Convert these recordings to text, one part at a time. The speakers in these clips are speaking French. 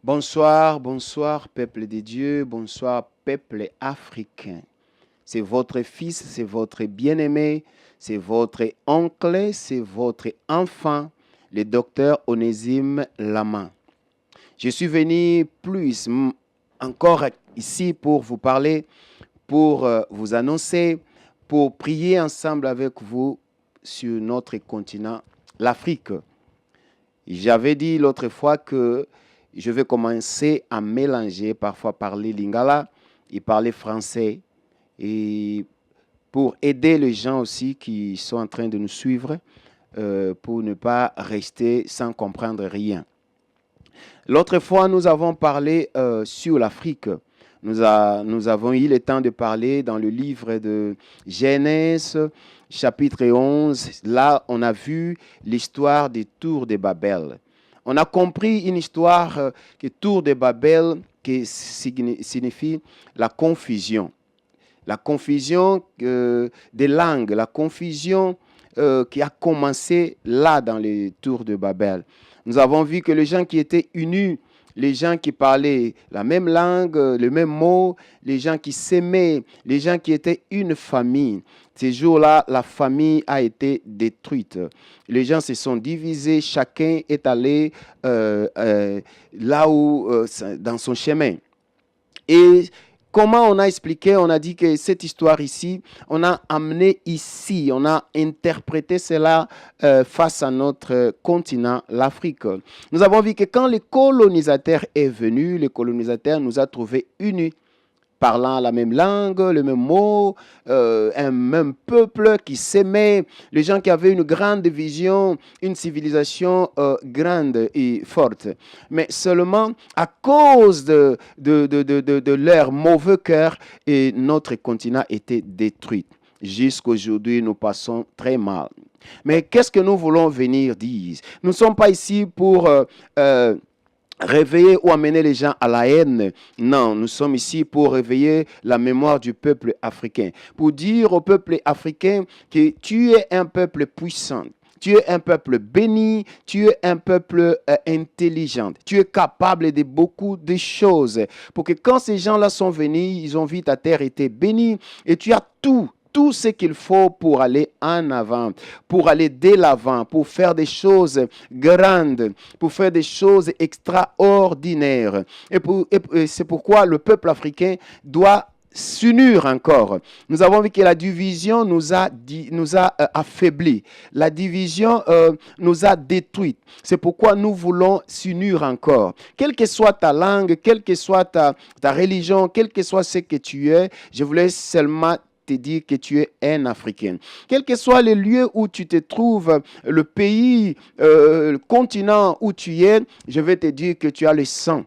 Bonsoir, bonsoir, peuple de Dieu, bonsoir, peuple africain. C'est votre fils, c'est votre bien-aimé, c'est votre oncle, c'est votre enfant, le docteur Onésime Lama. Je suis venu encore ici pour vous parler, pour vous annoncer, pour prier ensemble avec vous sur notre continent, l'Afrique. J'avais dit l'autre fois que je vais commencer à mélanger, parfois parler lingala et parler français, et pour aider les gens aussi qui sont en train de nous suivre, pour ne pas rester sans comprendre rien. L'autre fois, nous avons parlé sur l'Afrique. Nous avons eu le temps de parler dans le livre de Genèse, chapitre 11. Là, on a vu l'histoire des tours de Babel. On a compris une histoire que tour de Babel qui signifie la confusion. La confusion des langues, la confusion qui a commencé là dans les tours de Babel. Nous avons vu que les gens qui étaient unis, les gens qui parlaient la même langue, le même mot, les gens qui s'aimaient, les gens qui étaient une famille. Ces jours-là, la famille a été détruite. Les gens se sont divisés, chacun est allé là où, dans son chemin. Et comment on a expliqué, on a dit que cette histoire ici, on a amené ici, on a interprété cela face à notre continent, l'Afrique. Nous avons vu que quand le colonisateur est venu, le colonisateur nous a trouvés unis, parlant la même langue, le même mot, un même peuple qui s'aimait, les gens qui avaient une grande vision, une civilisation grande et forte. Mais seulement à cause de leur mauvais cœur, et notre continent était détruit. Jusqu'aujourd'hui, nous passons très mal. Mais qu'est-ce que nous voulons venir dire? Nous ne sommes pas ici pour réveiller ou amener les gens à la haine. Non, nous sommes ici pour réveiller la mémoire du peuple africain. Pour dire au peuple africain que tu es un peuple puissant. Tu es un peuple béni, tu es un peuple intelligent. Tu es capable de beaucoup de choses. Pour que quand ces gens-là sont venus, ils ont vu ta terre était bénie et tu as tout ce qu'il faut pour aller en avant, pour aller de l'avant, pour faire des choses grandes, pour faire des choses extraordinaires. Et c'est pourquoi le peuple africain doit s'unir encore. Nous avons vu que la division nous a affaiblis. La division nous a détruits. C'est pourquoi nous voulons s'unir encore. Quelle que soit ta langue, quelle que soit ta religion, quel que soit ce que tu es, je voulais seulement te dire que tu es un Africain. Quel que soit le lieu où tu te trouves, le pays, le continent où tu es, je vais te dire que tu as le sang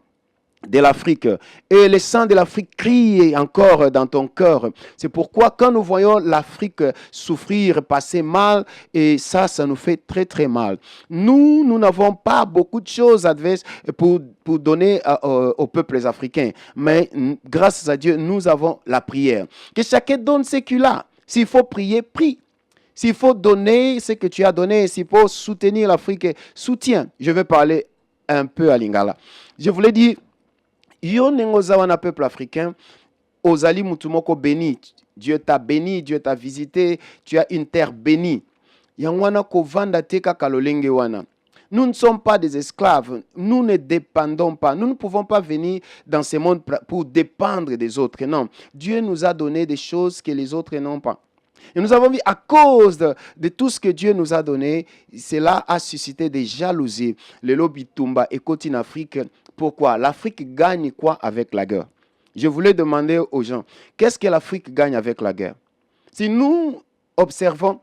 de l'Afrique. Et le sang de l'Afrique crie encore dans ton cœur. C'est pourquoi quand nous voyons l'Afrique souffrir, passer mal, et ça nous fait très très mal. Nous n'avons pas beaucoup de choses adverses pour donner aux peuples africains. Mais grâce à Dieu, nous avons la prière. Que chacun donne ce qu'il a. S'il faut prier, prie. S'il faut donner ce que tu as donné, s'il faut soutenir l'Afrique, soutiens. Je vais parler un peu à Lingala. Je voulais dire, yo nengozawana peuple africain, ozali mutumoko béni. Dieu t'a béni, Dieu t'a visité, tu as une terre bénie. Yangwana kovanda teka kalolenge wana. Nous ne sommes pas des esclaves, nous ne dépendons pas, nous ne pouvons pas venir dans ce monde pour dépendre des autres. Non, Dieu nous a donné des choses que les autres n'ont pas. Et nous avons vu, à cause de tout ce que Dieu nous a donné, cela a suscité des jalousies. Le lobby Tumba et Côte Afrique. Pourquoi? L'Afrique gagne quoi avec la guerre? Je voulais demander aux gens, qu'est-ce que l'Afrique gagne avec la guerre? Si nous observons,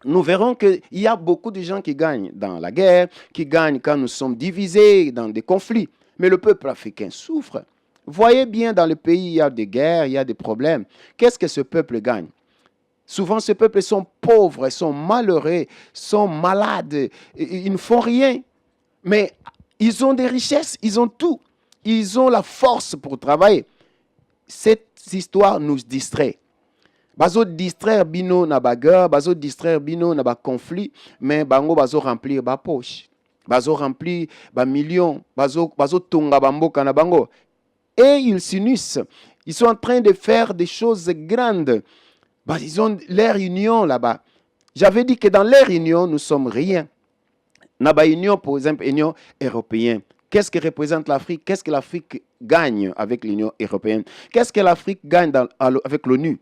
nous verrons qu'il y a beaucoup de gens qui gagnent dans la guerre, qui gagnent quand nous sommes divisés dans des conflits. Mais le peuple africain souffre. Voyez bien, dans le pays, il y a des guerres, il y a des problèmes. Qu'est-ce que ce peuple gagne? Souvent, ces peuples sont pauvres, sont malheureux, sont malades, ils ne font rien. Mais ils ont des richesses, ils ont tout. Ils ont la force pour travailler. Cette histoire nous distrait. Bazo distraire bino na bagarre, bazo distraire bino na ba conflit, mais bango bazo remplir ba poche. bazo rempli ba millions, bazo tonga bamboka na bango. Et ils s'unissent. Ils sont en train de faire des choses grandes. Ils ont leur union là-bas. J'avais dit que dans leur union, nous sommes rien. Dans la union, par exemple, l'Union européenne. Qu'est-ce que représente l'Afrique? Qu'est-ce que l'Afrique gagne avec l'Union européenne? Qu'est-ce que l'Afrique gagne avec l'ONU?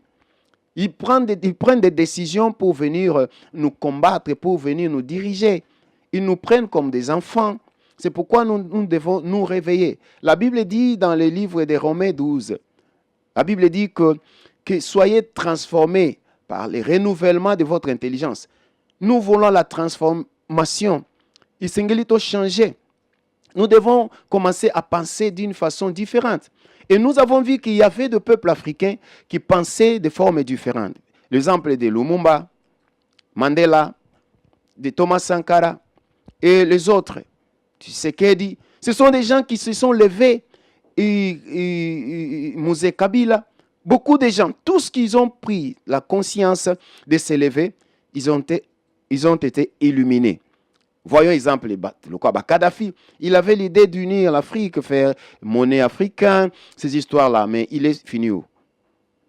Ils prennent des décisions pour venir nous combattre, pour venir nous diriger. Ils nous prennent comme des enfants. C'est pourquoi nous devons nous réveiller. La Bible dit dans le livre de Romains 12, la Bible dit que soyez transformés par le renouvellement de votre intelligence. Nous voulons la transformation. Il s'engage changer. Nous devons commencer à penser d'une façon différente. Et nous avons vu qu'il y avait des peuples africains qui pensaient de formes différentes. L'exemple de Lumumba, Mandela, de Thomas Sankara et les autres. Tshisekedi, ce sont des gens qui se sont levés. Et Mosé Kabila, beaucoup de gens, tous qui ont pris la conscience de se lever, ils ont été illuminés. Voyons exemple, le Kadhafi, il avait l'idée d'unir l'Afrique, faire monnaie africaine, ces histoires-là, mais il est fini où?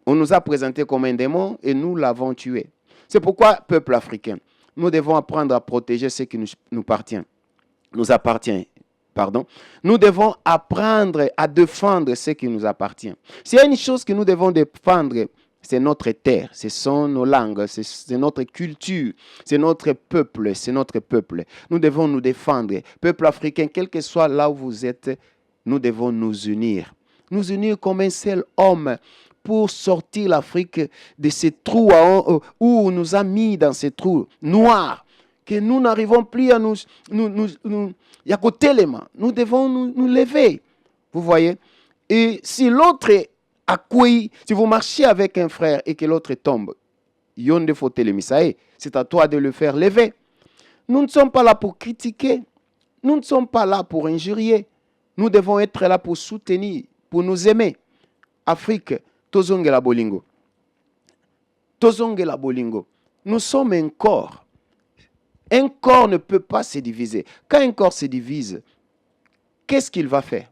On nous a présenté comme un démon et nous l'avons tué. C'est pourquoi, peuple africain, nous devons apprendre à protéger ce qui nous appartient. Nous devons apprendre à défendre ce qui nous appartient. S'il y a une chose que nous devons défendre, c'est notre terre, ce sont nos langues, c'est notre culture, c'est notre peuple, Nous devons nous défendre. Peuple africain, quel que soit là où vous êtes, nous devons nous unir. Nous unir comme un seul homme pour sortir l'Afrique de ces trous où on nous a mis dans ces trous noirs. Que nous n'arrivons plus à nous nous devons nous lever. Vous voyez? Et si l'autre est accueilli, si vous marchez avec un frère et que l'autre tombe, c'est à toi de le faire lever. Nous ne sommes pas là pour critiquer. Nous ne sommes pas là pour injurier. Nous devons être là pour soutenir, pour nous aimer. Afrique, tozongela bolingo. Tozongela bolingo. Nous sommes un corps. Un corps ne peut pas se diviser. Quand un corps se divise, qu'est-ce qu'il va faire?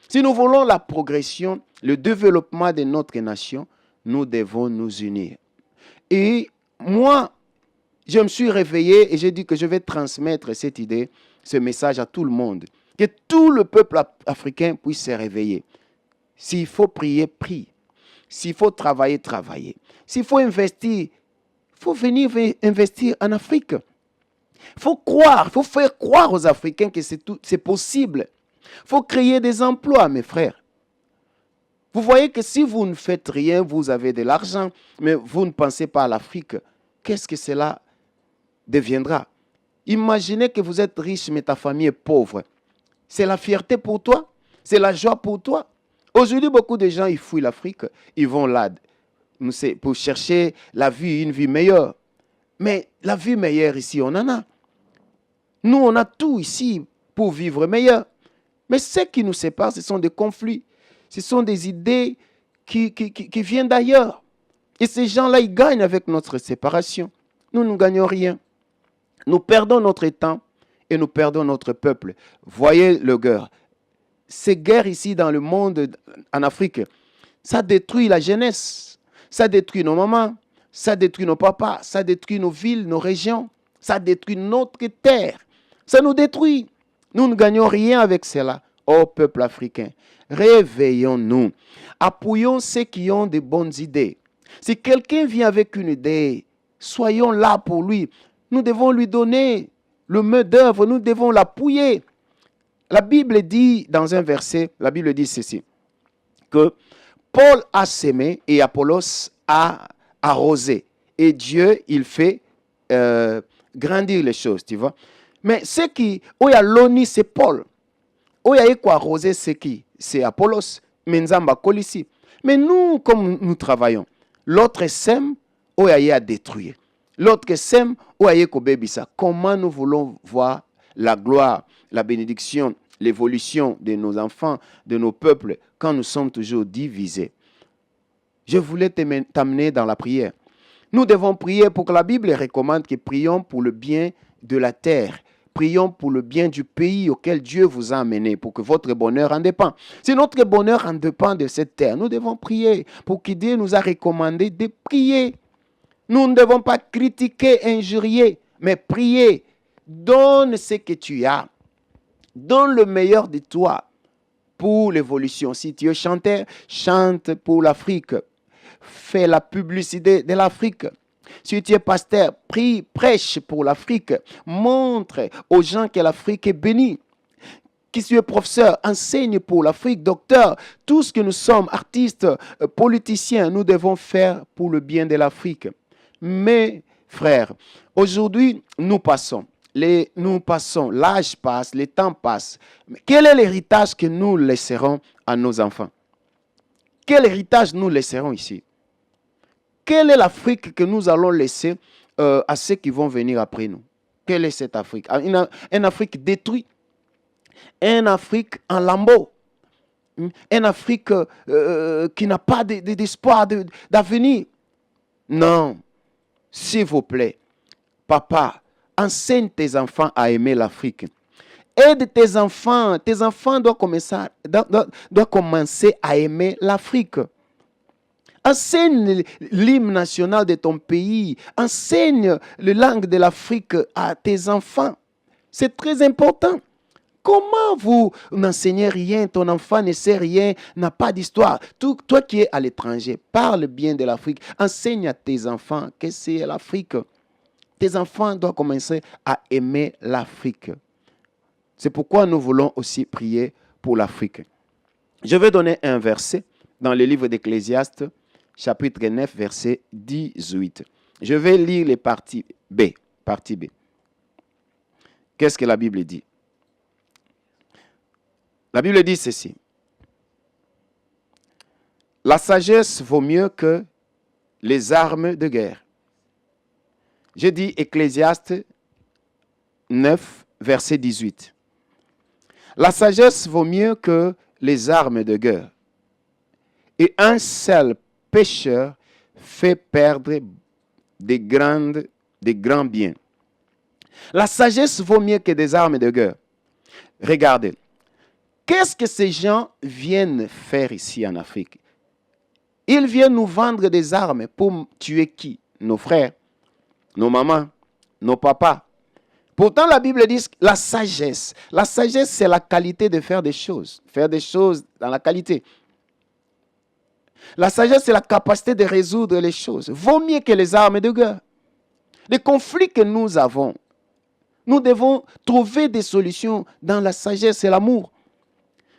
Si nous voulons la progression, le développement de notre nation, nous devons nous unir. Et moi, je me suis réveillé et j'ai dit que je vais transmettre cette idée, ce message à tout le monde. Que tout le peuple africain puisse se réveiller. S'il faut prier, prie. S'il faut travailler, travailler. S'il faut investir, il faut venir investir en Afrique. Il faut croire, il faut faire croire aux Africains que c'est possible. Il faut créer des emplois, mes frères. Vous voyez que si vous ne faites rien, vous avez de l'argent, mais vous ne pensez pas à l'Afrique, qu'est-ce que cela deviendra? Imaginez que vous êtes riche, mais ta famille est pauvre. C'est la fierté pour toi? C'est la joie pour toi? Aujourd'hui, beaucoup de gens, ils fuient l'Afrique, ils vont là pour chercher la vie, une vie meilleure. Mais la vie meilleure ici, on en a. Nous, on a tout ici pour vivre meilleur. Mais ce qui nous sépare, ce sont des conflits. Ce sont des idées qui viennent d'ailleurs. Et ces gens-là, ils gagnent avec notre séparation. Nous ne gagnons rien. Nous perdons notre temps et nous perdons notre peuple. Voyez le guerre. Ces guerres ici dans le monde, en Afrique, ça détruit la jeunesse. Ça détruit nos mamans, ça détruit nos papas, ça détruit nos villes, nos régions, ça détruit notre terre. Ça nous détruit. Nous ne gagnons rien avec cela. Ô peuple africain, réveillons-nous. Appuyons ceux qui ont de bonnes idées. Si quelqu'un vient avec une idée, soyons là pour lui. Nous devons lui donner le main d'œuvre, nous devons l'appuyer. La Bible dit dans un verset, la Bible dit ceci, que Paul a sémé et Apollos a arrosé. Et Dieu, il fait grandir les choses, tu vois. Mais ce qui, où il y a l'oni, c'est Paul. Où il y a quoi arroser, c'est qui? C'est Apollos. Menzamba Kolisi. Mais nous, comme nous travaillons, l'autre sème, où il y a détruire. L'autre sème, où il y a kobebisa. Comment nous voulons voir la gloire, la bénédiction, l'évolution de nos enfants, de nos peuples, quand nous sommes toujours divisés? Je voulais t'amener dans la prière. Nous devons prier pour que la Bible recommande que prions pour le bien de la terre, prions pour le bien du pays auquel Dieu vous a amené, pour que votre bonheur en dépend. Si notre bonheur en dépend de cette terre, nous devons prier pour que Dieu nous a recommandé de prier. Nous ne devons pas critiquer, injurier, mais prier. Donne ce que tu as. Donne le meilleur de toi pour l'évolution. Si tu es chanteur, chante pour l'Afrique. Fais la publicité de l'Afrique. Si tu es pasteur, prie, prêche pour l'Afrique. Montre aux gens que l'Afrique est bénie. Si tu es professeur, enseigne pour l'Afrique. Docteur, tout ce que nous sommes, artistes, politiciens, nous devons faire pour le bien de l'Afrique. Mais, frères, aujourd'hui, nous passons, l'âge passe, le temps passe. Mais quel est l'héritage que nous laisserons à nos enfants? Quel héritage nous laisserons ici? Quelle est l'Afrique que nous allons laisser à ceux qui vont venir après nous? Quelle est cette Afrique? Une Afrique détruite. Une Afrique en lambeaux. Une Afrique qui n'a pas d'espoir, d'avenir. Non. S'il vous plaît, papa, enseigne tes enfants à aimer l'Afrique. Aide tes enfants. Tes enfants doivent commencer à aimer l'Afrique. Enseigne l'hymne national de ton pays. Enseigne la langue de l'Afrique à tes enfants. C'est très important. Comment vous n'enseignez rien, ton enfant ne sait rien, n'a pas d'histoire. Toi qui es à l'étranger, parle bien de l'Afrique. Enseigne à tes enfants que c'est l'Afrique. Tes enfants doivent commencer à aimer l'Afrique. C'est pourquoi nous voulons aussi prier pour l'Afrique. Je vais donner un verset dans le livre d'Ecclésiaste, chapitre 9, verset 18. Je vais lire les parties B. Partie B. Qu'est-ce que la Bible dit? La Bible dit ceci. La sagesse vaut mieux que les armes de guerre. Je dis Ecclésiaste 9, verset 18. La sagesse vaut mieux que les armes de guerre. Et un seul pécheur fait perdre des grands biens. La sagesse vaut mieux que des armes de guerre. Regardez. Qu'est-ce que ces gens viennent faire ici en Afrique? Ils viennent nous vendre des armes pour tuer qui? Nos frères, nos mamans, nos papas. Pourtant, la Bible dit la sagesse. La sagesse, c'est la qualité de faire des choses. Faire des choses dans la qualité. La sagesse, c'est la capacité de résoudre les choses. Vaut mieux que les armes de guerre. Les conflits que nous avons, nous devons trouver des solutions dans la sagesse et l'amour.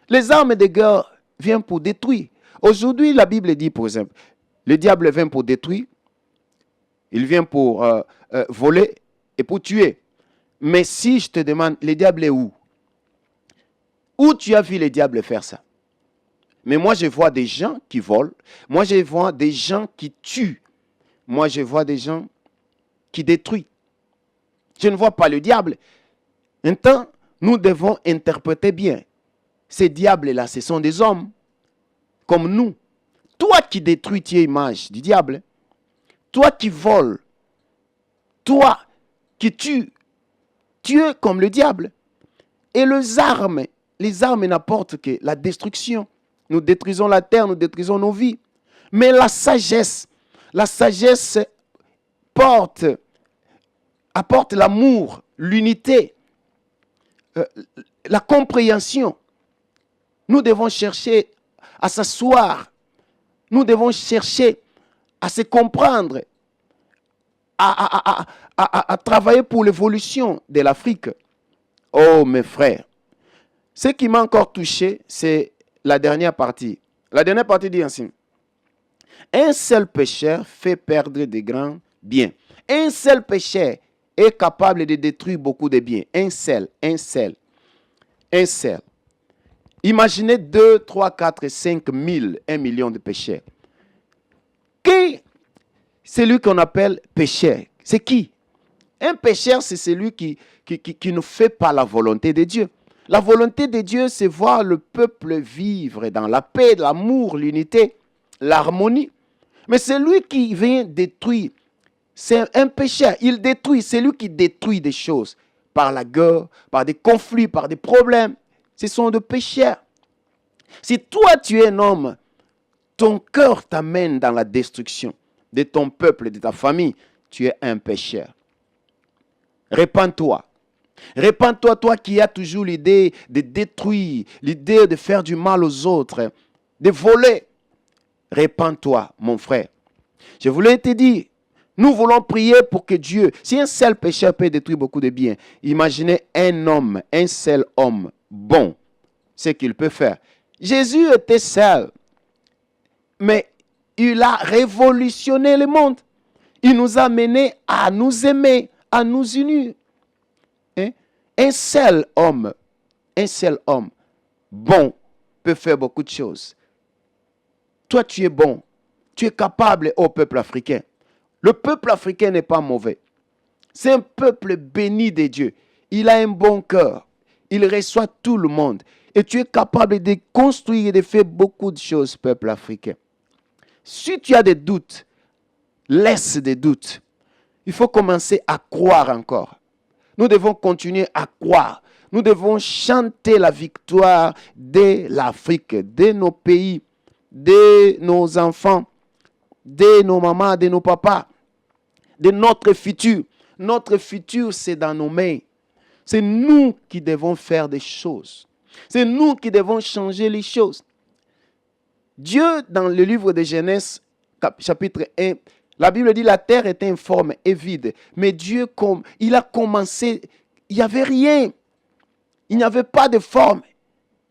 Les armes de guerre viennent pour détruire. Aujourd'hui, la Bible dit, par exemple, le diable vient pour détruire, il vient pour voler et pour tuer. Mais si je te demande, le diable est où? Où tu as vu le diable faire ça? Mais moi, je vois des gens qui volent. Moi, je vois des gens qui tuent. Moi, je vois des gens qui détruisent. Je ne vois pas le diable. Maintenant, nous devons interpréter bien. Ces diables-là, ce sont des hommes comme nous. Toi qui détruis, tu es image du diable. Toi qui voles, toi qui tues, tu es comme le diable. Et les armes n'apportent que la destruction. Nous détruisons la terre, nous détruisons nos vies. Mais la sagesse apporte l'amour, l'unité, la compréhension. Nous devons chercher à s'asseoir. Nous devons chercher à se comprendre, à travailler pour l'évolution de l'Afrique. Oh, mes frères, ce qui m'a encore touché, c'est la dernière partie. La dernière partie dit ainsi. Un seul pécheur fait perdre de grands biens. Un seul pécheur est capable de détruire beaucoup de biens. Un seul. Imaginez 2, 3, 4, 5 000, 1 million de pécheurs. Qui c'est lui qu'on appelle pécheur? C'est qui? Un pécheur, c'est celui qui ne fait pas la volonté de Dieu. La volonté de Dieu, c'est voir le peuple vivre dans la paix, l'amour, l'unité, l'harmonie. Mais celui qui vient détruire, c'est un pécheur. Il détruit, c'est lui qui détruit des choses. par la guerre, par des conflits, par des problèmes. Ce sont des pécheurs. Si toi, tu es un homme, ton cœur t'amène dans la destruction de ton peuple, de ta famille, tu es un pécheur. Répands-toi. Répands-toi, toi qui as toujours l'idée de détruire, l'idée de faire du mal aux autres, de voler. Répands-toi, mon frère. Je voulais te dire, nous voulons prier pour que Dieu, si un seul pécheur peut détruire beaucoup de biens, imaginez un homme, un seul homme bon, ce qu'il peut faire. Jésus était seul, mais il a révolutionné le monde. Il nous a menés à nous aimer, à nous unir. Hein? Un seul homme bon peut faire beaucoup de choses. Toi, tu es bon. Tu es capable au peuple africain. Le peuple africain n'est pas mauvais. C'est un peuple béni de Dieu. Il a un bon cœur. Il reçoit tout le monde. Et tu es capable de construire et de faire beaucoup de choses, peuple africain. Si tu as des doutes, laisse des doutes. Il faut commencer à croire encore. Nous devons continuer à croire. Nous devons chanter la victoire de l'Afrique, de nos pays, de nos enfants, de nos mamans, de nos papas, de notre futur. Notre futur, c'est dans nos mains. C'est nous qui devons faire des choses. C'est nous qui devons changer les choses. Dieu, dans le livre de Genèse, chapitre 1, la Bible dit la terre est informe et vide. Mais Dieu, il a commencé, il n'y avait rien. Il n'y avait pas de forme.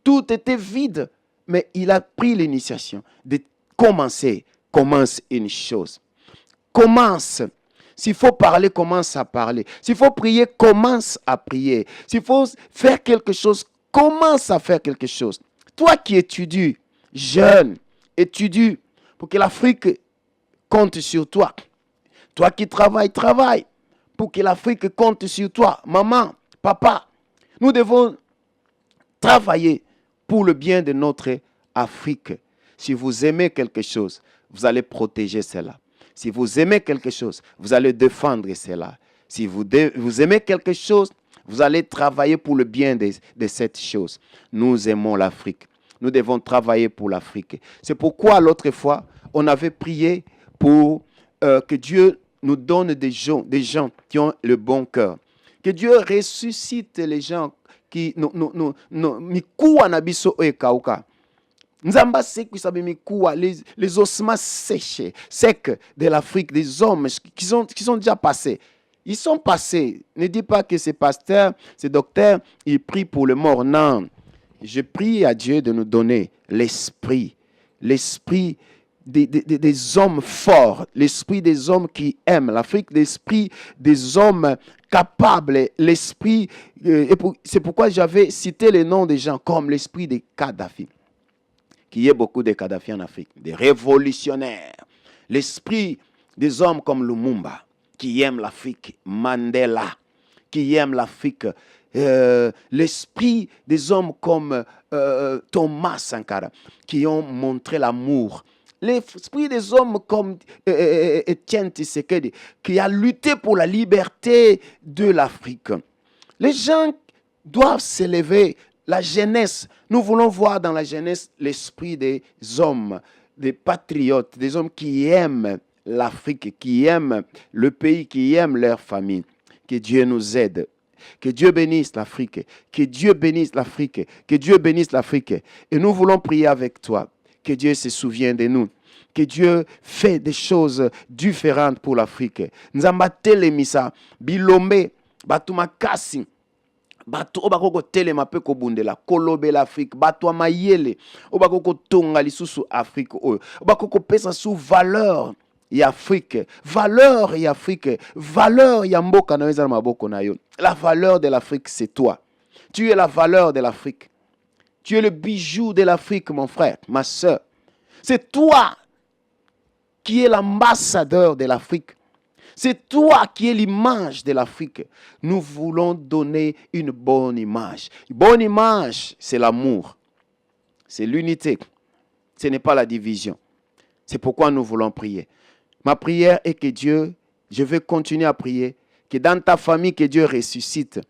Tout était vide. Mais il a pris l'initiation de commencer. Commence une chose. Commence. S'il faut parler, commence à parler. S'il faut prier, commence à prier. S'il faut faire quelque chose, commence à faire quelque chose. Toi qui étudies, jeune, étudie pour que l'Afrique compte sur toi. Toi qui travaille pour que l'Afrique compte sur toi. Maman, papa, nous devons travailler pour le bien de notre Afrique. Si vous aimez quelque chose, vous allez protéger cela. Si vous aimez quelque chose, vous allez défendre cela. Si vous aimez quelque chose, vous allez travailler pour le bien de cette chose. Nous aimons l'Afrique. Nous devons travailler pour l'Afrique. C'est pourquoi l'autre fois, on avait prié pour que Dieu nous donne des gens qui ont le bon cœur. Que Dieu ressuscite les gens qui mikuwa na biso ekauka. Nzamba mikuwa, les ossements secs de l'Afrique, des hommes qui sont déjà passés. Ils sont passés. Ne dis pas que ces pasteurs, ces docteurs, ils prient pour le mort. Non. Je prie à Dieu de nous donner l'esprit des hommes forts, l'esprit des hommes qui aiment l'Afrique, l'esprit des hommes capables, l'esprit, c'est pourquoi j'avais cité les noms des gens comme l'esprit des Kadhafi, qu'il y ait beaucoup de Kadhafi en Afrique, des révolutionnaires, l'esprit des hommes comme Lumumba, qui aiment l'Afrique, Mandela, qui aiment l'Afrique, l'esprit des hommes comme Thomas Sankara, qui ont montré l'amour. L'esprit des hommes comme Etienne Tshisekedi, qui a lutté pour la liberté de l'Afrique. Les gens doivent s'élever. La jeunesse, nous voulons voir dans la jeunesse l'esprit des hommes, des patriotes, des hommes qui aiment l'Afrique, qui aiment le pays, qui aiment leur famille. Que Dieu nous aide. Que Dieu bénisse l'Afrique. Que Dieu bénisse l'Afrique. Que Dieu bénisse l'Afrique. Et nous voulons prier avec toi. Que Dieu se souvienne de nous. Que Dieu fait des choses différentes pour l'Afrique. Nzamba telemisa, bilombe, batumakasi. Bato obakoko telema pe kobundela kolobe l'Afrique bato amayele obakoko tonga lisusu Afrique obakoko pesa sous valeur ya Afrique valeur ya mboka na weza na maboko na yo. La valeur de l'Afrique, c'est toi. Tu es la valeur de l'Afrique. Tu es le bijou de l'Afrique, mon frère, ma soeur. C'est toi qui es l'ambassadeur de l'Afrique. C'est toi qui es l'image de l'Afrique. Nous voulons donner une bonne image. Une bonne image, c'est l'amour. C'est l'unité. Ce n'est pas la division. C'est pourquoi nous voulons prier. Ma prière est que Dieu, je vais continuer à prier, que dans ta famille, que Dieu ressuscite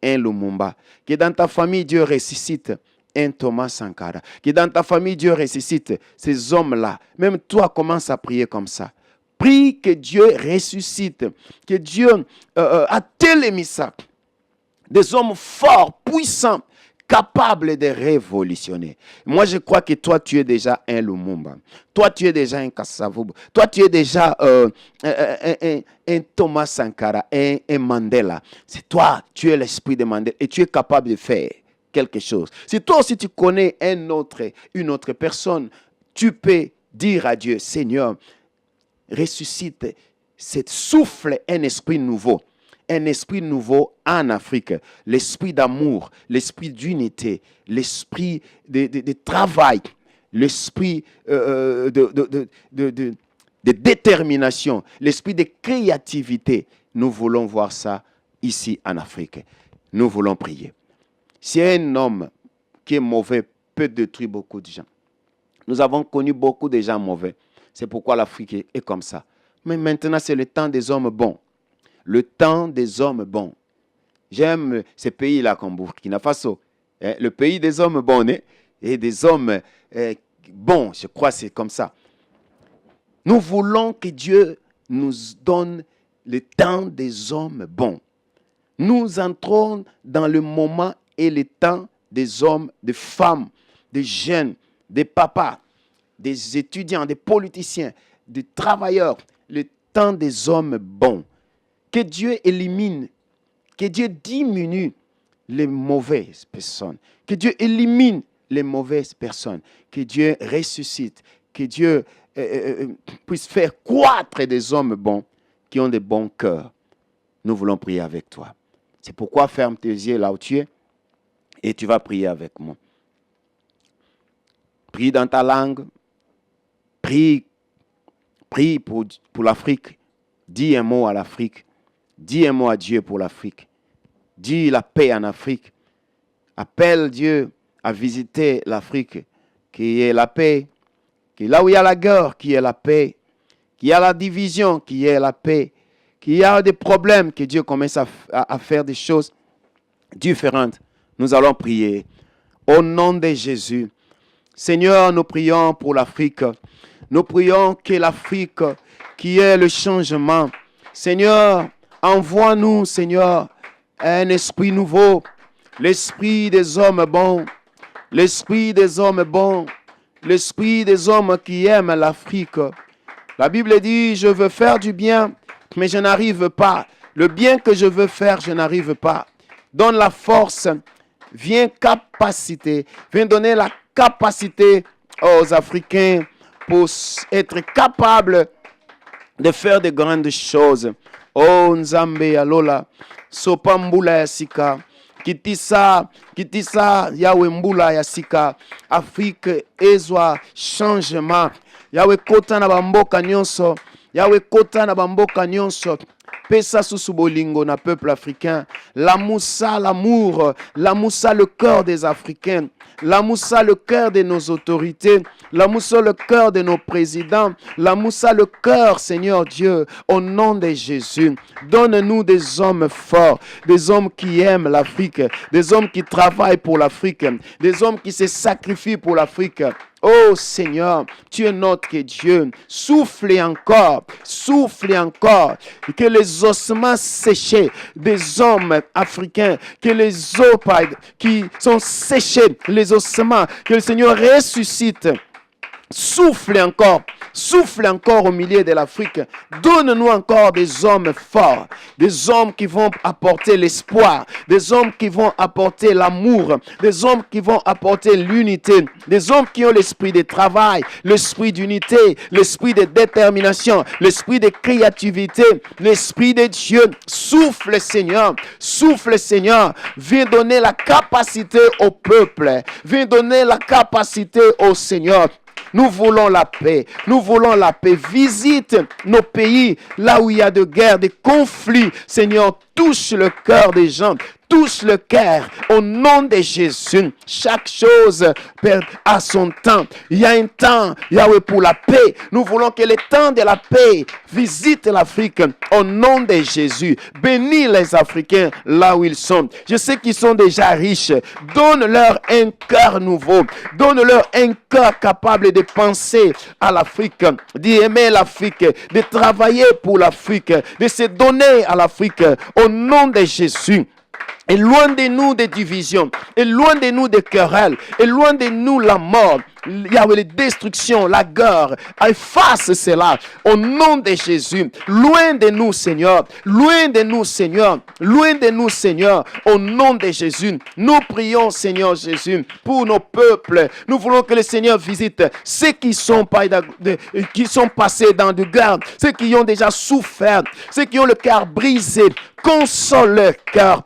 un Lumumba. Que dans ta famille, Dieu ressuscite un Thomas Sankara. Que dans ta famille, Dieu ressuscite ces hommes-là. Même toi, commence à prier comme ça. Prie que Dieu ressuscite. Que Dieu a télémis ça. Des hommes forts, puissants, capables de révolutionner. Moi, je crois que toi, tu es déjà un Lumumba. Toi, tu es déjà un Kasavubu. Toi, tu es déjà un Thomas Sankara, un Mandela. C'est toi, tu es l'esprit de Mandela et tu es capable de faire quelque chose. Si toi aussi tu connais une autre personne, tu peux dire à Dieu, Seigneur, ressuscite, souffle un esprit nouveau. Un esprit nouveau en Afrique, l'esprit d'amour, l'esprit d'unité, l'esprit de travail, l'esprit de détermination, l'esprit de créativité. Nous voulons voir ça ici en Afrique. Nous voulons prier. Si un homme qui est mauvais peut détruire beaucoup de gens. Nous avons connu beaucoup de gens mauvais. C'est pourquoi l'Afrique est comme ça. Mais maintenant, c'est le temps des hommes bons. Le temps des hommes bons. J'aime ces pays-là comme Burkina Faso. Le pays des hommes bons et des hommes bons. Je crois que c'est comme ça. Nous voulons que Dieu nous donne le temps des hommes bons. Nous entrons dans le moment et le temps des hommes, des femmes, des jeunes, des papas, des étudiants, des politiciens, des travailleurs. Le temps des hommes bons. Que Dieu élimine, que Dieu diminue les mauvaises personnes. Que Dieu élimine les mauvaises personnes. Que Dieu ressuscite. Que Dieu puisse faire croître des hommes bons qui ont de bons cœurs. Nous voulons prier avec toi. C'est pourquoi ferme tes yeux là où tu es et tu vas prier avec moi. Prie dans ta langue. Prie pour l'Afrique. Dis un mot à l'Afrique. Dis un mot à Dieu pour l'Afrique. Dis la paix en Afrique. Appelle Dieu à visiter l'Afrique, qui est la paix. Qui est là où il y a la guerre, qui est la paix. Qui y a la division, qui est la paix. Qui y a des problèmes, que Dieu commence à faire des choses différentes. Nous allons prier. Au nom de Jésus. Seigneur, nous prions pour l'Afrique. Nous prions que l'Afrique, qui est le changement. Seigneur, envoie-nous, Seigneur, un esprit nouveau, l'esprit des hommes bons, l'esprit des hommes bons, l'esprit des hommes qui aiment l'Afrique. La Bible dit, je veux faire du bien, mais je n'arrive pas. Le bien que je veux faire, je n'arrive pas. Donne la force, viens donner la capacité aux Africains pour être capables de faire de grandes choses. Oh Nzambe Alola, Sopambula Yasika, Kitisa, Yahweh Mbula Yasika, Afrique ezwa changement. Yahweh kota na bamboka nyonso, Yahweh kota na bamboka nyonso. Pesa susu bolingo na peuple africain. La moussa, l'amour, la moussa, le cœur des Africains. La moussa, le cœur de nos autorités. La moussa, le cœur de nos présidents. La moussa, le cœur, Seigneur Dieu, au nom de Jésus. Donne-nous des hommes forts, des hommes qui aiment l'Afrique, des hommes qui travaillent pour l'Afrique, des hommes qui se sacrifient pour l'Afrique. Oh Seigneur, tu es notre Dieu. Souffle encore, que les ossements séchés des hommes africains, que les os qui sont séchés, les ossements, que le Seigneur ressuscite. Souffle encore au milieu de l'Afrique. Donne-nous encore des hommes forts, des hommes qui vont apporter l'espoir, des hommes qui vont apporter l'amour, des hommes qui vont apporter l'unité, des hommes qui ont l'esprit de travail, l'esprit d'unité, l'esprit de détermination, l'esprit de créativité, l'esprit de Dieu. Souffle Seigneur, viens donner la capacité au peuple, viens donner la capacité au Seigneur. Nous voulons la paix. Visite nos pays, là où il y a de guerres, des conflits. Seigneur, touche le cœur des gens. touche le cœur au nom de Jésus. Chaque chose a son temps. Il y a un temps, Yahweh, pour la paix. Nous voulons que le temps de la paix visite l'Afrique au nom de Jésus. Bénis les Africains là où ils sont. Je sais qu'ils sont déjà riches. Donne-leur un cœur nouveau. Donne-leur un cœur capable de penser à l'Afrique, d'aimer l'Afrique, de travailler pour l'Afrique, de se donner à l'Afrique au nom de Jésus. Et loin de nous des divisions, et loin de nous des querelles, et loin de nous la mort, il y a les destructions, la guerre. Efface cela au nom de Jésus. Loin de nous, Seigneur. Loin de nous, Seigneur. Loin de nous, Seigneur. Au nom de Jésus. Nous prions, Seigneur Jésus, pour nos peuples. Nous voulons que le Seigneur visite ceux qui sont passés dans de guerre, ceux qui ont déjà souffert, ceux qui ont le cœur brisé. Console leur cœur.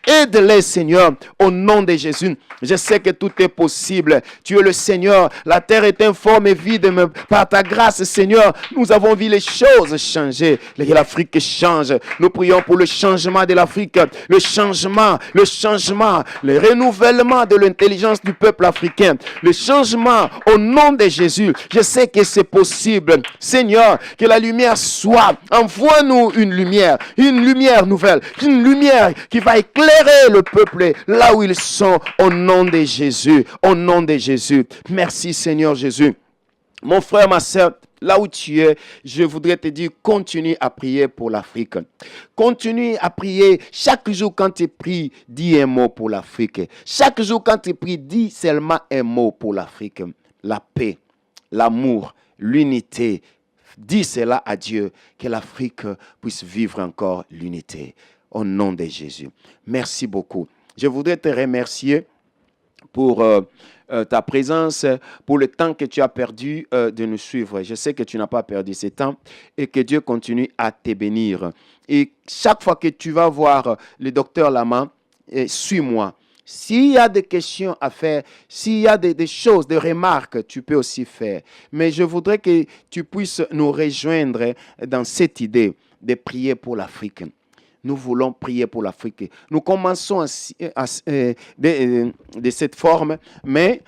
Aide-les, Seigneur, au nom de Jésus. Je sais que tout est possible. Tu es le Seigneur. La terre est informe et vide, mais par ta grâce, Seigneur, nous avons vu les choses changer. L'Afrique change. Nous prions pour le changement de l'Afrique. Le changement, le renouvellement de l'intelligence du peuple africain. Le changement au nom de Jésus. Je sais que c'est possible. Seigneur, que la lumière soit. Envoie-nous une lumière nouvelle, une lumière qui va éclairer le peuple là où ils sont au nom de Jésus. Au nom de Jésus. Merci Seigneur Jésus. Mon frère, ma soeur, là où tu es, je voudrais te dire, continue à prier pour l'Afrique. Continue à prier. Chaque jour quand tu pries, dis un mot pour l'Afrique. Chaque jour quand tu pries, dis seulement un mot pour l'Afrique. La paix, l'amour, l'unité. Dis cela à Dieu, que l'Afrique puisse vivre encore l'unité. Au nom de Jésus. Merci beaucoup. Je voudrais te remercier pour ta présence, pour le temps que tu as perdu de nous suivre. Je sais que tu n'as pas perdu ce temps et que Dieu continue à te bénir. Et chaque fois que tu vas voir le docteur Lama, suis-moi. S'il y a des questions à faire, s'il y a des choses, des remarques, tu peux aussi faire. Mais je voudrais que tu puisses nous rejoindre dans cette idée de prier pour l'Afrique. Nous voulons prier pour l'Afrique. Nous commençons de cette forme, mais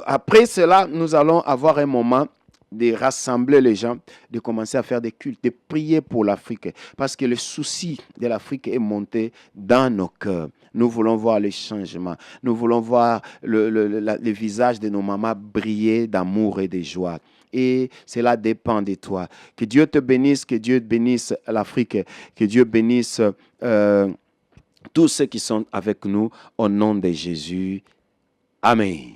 après cela, nous allons avoir un moment de rassembler les gens, de commencer à faire des cultes, de prier pour l'Afrique. Parce que le souci de l'Afrique est monté dans nos cœurs. Nous voulons voir les changements. Nous voulons voir le visage de nos mamans briller d'amour et de joie. Et cela dépend de toi. Que Dieu te bénisse, que Dieu bénisse l'Afrique, que Dieu bénisse tous ceux qui sont avec nous au nom de Jésus. Amen.